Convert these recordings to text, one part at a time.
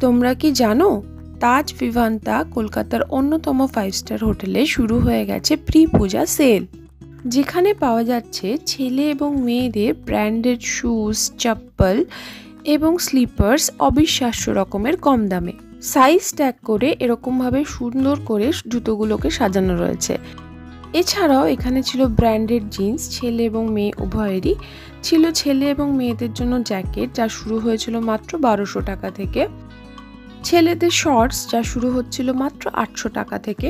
তোমরা কি জানো তাজ ভিভান্তা কলকাতার অন্যতম 5 স্টার হোটেলে শুরু হয়ে গেছে প্রি পূজা সেল, যেখানে পাওয়া যাচ্ছে ছেলে এবং মেয়েদের ব্র্যান্ডেড শুজ, চপ্পল এবং স্লিপার্স অবিশ্বাস্য রকমের কম দামে। সাইজ ট্যাগ করে এরকমভাবে সুন্দর করে জুতোগুলোকে সাজানো রয়েছে। এছাড়াও এখানে ছিল ব্র্যান্ডেড জিন্স, ছেলে এবং মেয়ে উভয়েরই ছিল। ছেলে এবং মেয়েদের জন্য জ্যাকেট যা শুরু হয়েছিল মাত্র 1200 টাকা থেকে, ছেলেদের শর্টস যা শুরু হচ্ছিল মাত্র 800 টাকা থেকে,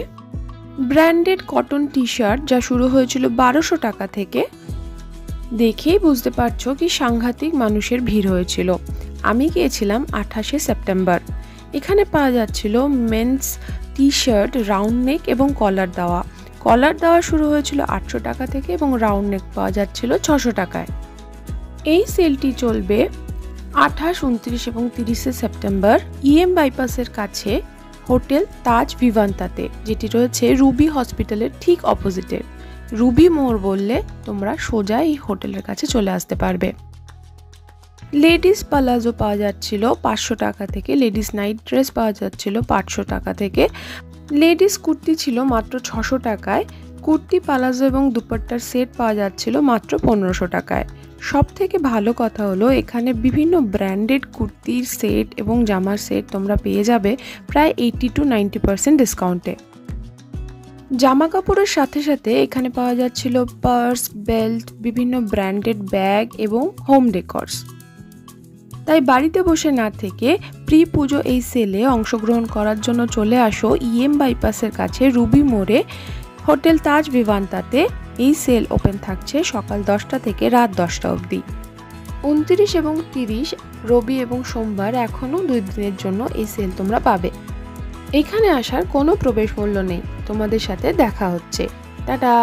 ব্র্যান্ডেড কটন টি শার্ট যা শুরু হয়েছিল 1200 টাকা থেকে। দেখেই বুঝতে পারছো কি সাংঘাতিক মানুষের ভিড় হয়েছিল। আমি গিয়েছিলাম 28শে সেপ্টেম্বর। এখানে পাওয়া যাচ্ছিল men's T shirt round neck এবং কলার দেওয়া শুরু হয়েছিল 800 টাকা থেকে এবং রাউন্ড নেক পাওয়া যাচ্ছিল 600 টাকায়। এই সেলটি চলবে 28, 29 এবং 30শে সেপ্টেম্বর ইএম বাইপাসের কাছে হোটেল তাজ ভিভান্তাতে, যেটি রয়েছে রুবি হসপিটালের ঠিক অপোজিটে। রুবি মোড় বললে তোমরা সোজা এই হোটেলের কাছে চলে আসতে পারবে। লেডিস পালাজো পাওয়া যাচ্ছিল 500 টাকা থেকে, লেডিস নাইট ড্রেস পাওয়া যাচ্ছিল 500 টাকা থেকে, লেডিস কুর্তি ছিল মাত্র 600 টাকায়, কুর্তি পালাজো এবং দুপাট্টার সেট পাওয়া যাচ্ছিল মাত্র 1500 টাকায়। সব থেকে ভালো কথা হলো এখানে বিভিন্ন ব্র্যান্ডেড কুর্তির সেট এবং জামার সেট তোমরা পেয়ে যাবে প্রায় 80 to 90% ডিসকাউন্টে। জামা কাপড়ের সাথে সাথে এখানে পাওয়া যাচ্ছিল পার্স, বেল্ট, বিভিন্ন ব্র্যান্ডেড ব্যাগ এবং হোম ডেকর্স। তাই বাড়িতে বসে না থেকে প্রি পুজো এই সেলে অংশগ্রহণ করার জন্য চলে আসো ইএম বাইপাসের কাছে রুবি মোড়ে হোটেল তাজ ভিভান্তাতে। এই সেল ওপেন থাকছে সকাল 10টা থেকে রাত 10টা অবধি। 29 এবং 30 রবি এবং সোমবার এখনও 2 দিনের জন্য এই সেল তোমরা পাবে। এখানে আসার কোনো প্রবেশ মূল্য নেই। তোমাদের সাথে দেখা হচ্ছে। টাটা।